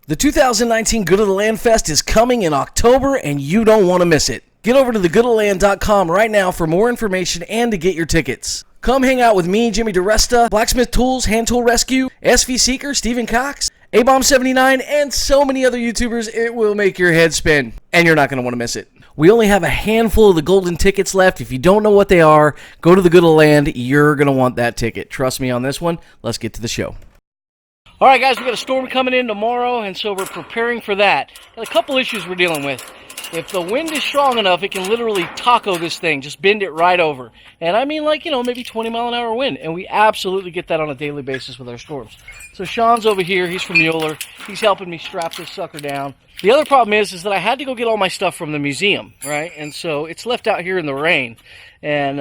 The 2019 Good of the Land Fest is coming in October, and you don't want to miss it. Get over to thegoodoftheland.com right now for more information and to get your tickets. Come hang out with me, Jimmy DiResta, Blacksmith Tools, Hand Tool Rescue, SV Seeker, Stephen Cox, A-Bomb79, and so many other YouTubers. It will make your head spin, and you're not going to want to miss it. We only have a handful of the golden tickets left. If you don't know what they are, go to the Good of the Land. You're going to want that ticket. Trust me on this one. Let's get to the show. All right, guys, we've got a storm coming in tomorrow, and so we're preparing for that. Got a couple issues we're dealing with. If the wind is strong enough, it can literally taco this thing, just bend it right over. And I mean, like, maybe 20-mile-an-hour wind, and we absolutely get that on a daily basis with our storms. So Sean's over here. He's from Mueller. He's helping me strap this sucker down. The other problem is that I had to go get all my stuff from the museum, right? And so it's left out here in the rain, and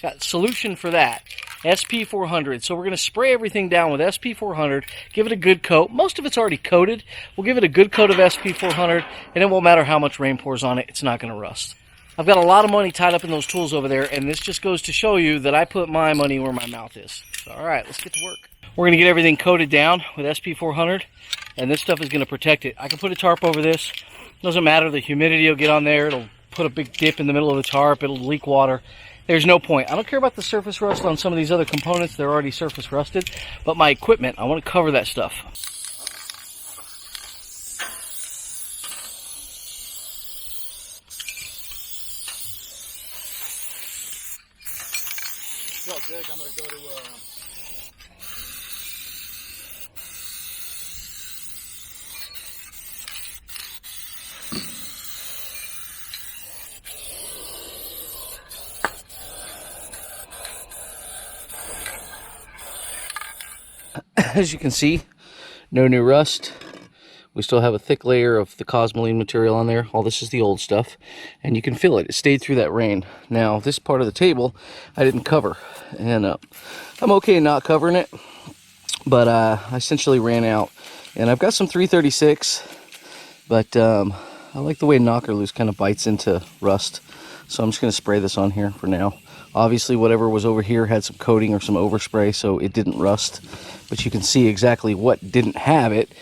got a solution for that. SP400. So we're going to spray everything down with SP400, give it a good coat. Most of it's already coated. We'll give it a good coat of SP400, and it won't matter how much rain pours on it. It's not going to rust. I've got a lot of money tied up in those tools over there, and this just goes to show you that I put my money where my mouth is. So, all right, let's get to work. We're going to get everything coated down with SP400, and this stuff is going to protect it. I can put a tarp over this. Doesn't matter. The humidity will get on there. It'll put a big dip in the middle of the tarp. It'll leak water. There's no point. I don't care about the surface rust on some of these other components. They're already surface rusted. But my equipment, I want to cover that stuff. What's up, Jake? I'm going to go to... As you can see, no new rust. We still have a thick layer of the Cosmoline material on there. All this is the old stuff, and you can feel it. It stayed through that rain. Now, this part of the table, I didn't cover, and I'm okay not covering it, but I essentially ran out. And I've got some 336, but I like the way Knocker Loose kind of bites into rust, so I'm just going to spray this on here for now. Obviously, whatever was over here had some coating or some overspray, so it didn't rust. But you can see exactly what didn't have it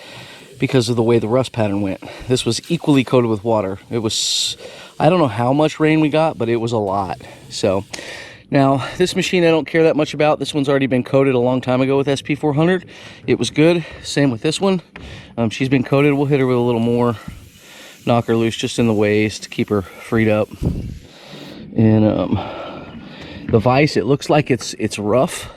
because of the way the rust pattern went. This was equally coated with water. It was, I don't know how much rain we got, but it was a lot. So now this machine I don't care that much about. This one's already been coated a long time ago with SP400. It was good. Same with this one. She's been coated. We'll hit her with a little more Knocker Loose just in the ways to keep her freed up. And the vise, it looks like it's rough,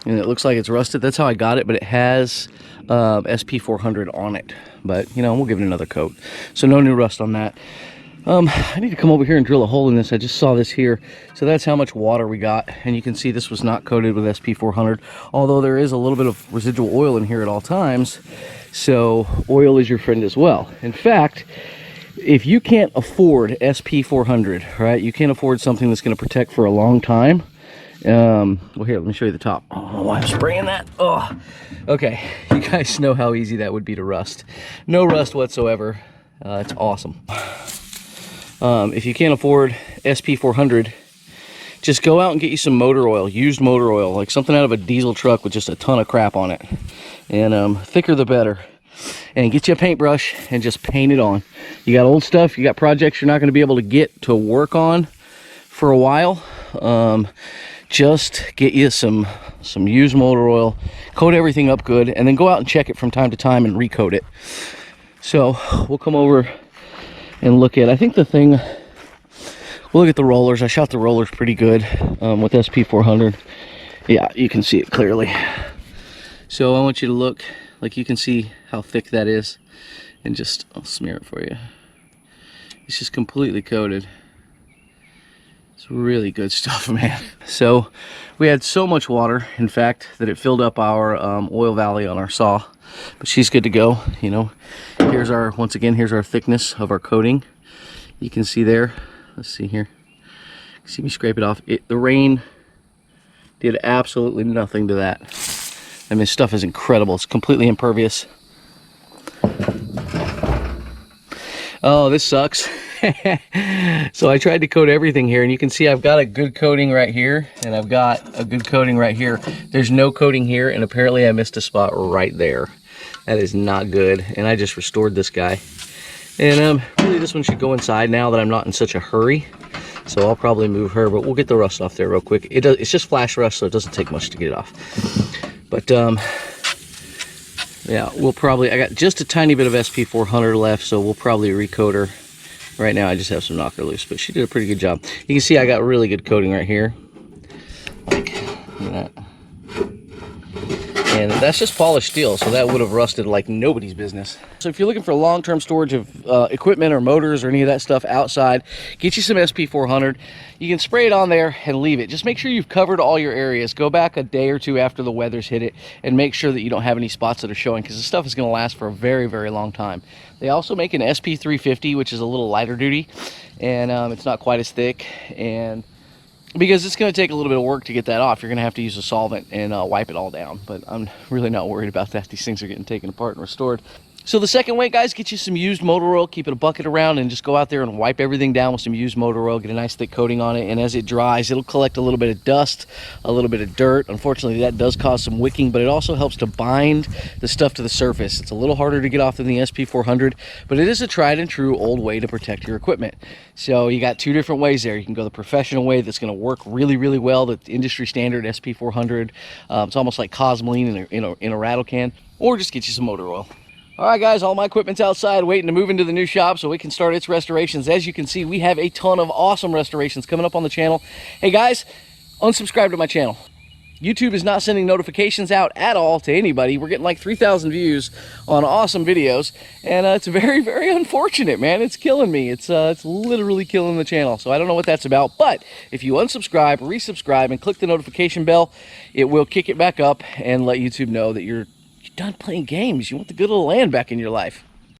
and it looks like it's rusted. That's how I got it, but it has SP400 on it. But, we'll give it another coat. So no new rust on that. I need to come over here and drill a hole in this. I just saw this here. So that's how much water we got. And you can see this was not coated with SP400, although there is a little bit of residual oil in here at all times. So oil is your friend as well. In fact, if you can't afford SP400, right, you can't afford something that's going to protect for a long time. Well, here, let me show you the top. I don't know why I'm spraying that. Oh, okay. You guys know how easy that would be to rust. No rust whatsoever. It's awesome. If you can't afford SP400, just go out and get you some motor oil, used motor oil, like something out of a diesel truck with just a ton of crap on it. And thicker the better. And get you a paintbrush and just paint it on. You got old stuff, you got projects you're not going to be able to get to work on for a while. Just get you some used motor oil, coat everything up good, and then go out and check it from time to time and recoat it. So we'll come over and look at, I think the thing, we'll look at the rollers. I shot the rollers pretty good with SP400. Yeah, you can see it clearly. So I want you to look. Like, you can see how thick that is, and just, I'll smear it for you. It's just completely coated. It's really good stuff, man. So we had so much water, in fact, that it filled up our oil valley on our saw, but she's good to go. Here's our, once again, here's our thickness of our coating. You can see there, let's see here. See me scrape it off. The rain did absolutely nothing to that. I mean, this stuff is incredible. It's completely impervious. Oh, this sucks. So I tried to coat everything here, and you can see I've got a good coating right here, and I've got a good coating right here. There's no coating here, and apparently I missed a spot right there. That is not good. And I just restored this guy. And really this one should go inside now that I'm not in such a hurry. So I'll probably move her, but we'll get the rust off there real quick. It's just flash rust, so it doesn't take much to get it off. But yeah, I got just a tiny bit of SP400 left, so we'll probably recoat her. Right now I just have some knocker loose, but she did a pretty good job. You can see I got really good coating right here. Like, look at that. And that's just polished steel, so that would have rusted like nobody's business. So if you're looking for long-term storage of equipment or motors or any of that stuff outside, get you some SP400. You can spray it on there and leave it. Just make sure you've covered all your areas. Go back a day or two after the weather's hit it and make sure that you don't have any spots that are showing, because the stuff is going to last for a very, very long time. They also make an SP350, which is a little lighter duty, and it's not quite as thick, and because it's going to take a little bit of work to get that off, you're going to have to use a solvent and wipe it all down. But I'm really not worried about that. These things are getting taken apart and restored. So the second way, guys, get you some used motor oil, keep it a bucket around, and just go out there and wipe everything down with some used motor oil, get a nice thick coating on it, and as it dries, it'll collect a little bit of dust, a little bit of dirt. Unfortunately, that does cause some wicking, but it also helps to bind the stuff to the surface. It's a little harder to get off than the SP400, but it is a tried and true old way to protect your equipment. So you got two different ways there. You can go the professional way that's going to work really, really well, the industry standard SP400. It's almost like Cosmoline in a rattle can, or just get you some motor oil. All right, guys, all my equipment's outside waiting to move into the new shop so we can start its restorations. As you can see, we have a ton of awesome restorations coming up on the channel. Hey, guys, unsubscribe to my channel. YouTube is not sending notifications out at all to anybody. We're getting like 3,000 views on awesome videos, and it's very, very unfortunate, man. It's killing me. It's literally killing the channel, so I don't know what that's about. But if you unsubscribe, resubscribe, and click the notification bell, it will kick it back up and let YouTube know that you're done playing games. You want the good old land back in your life.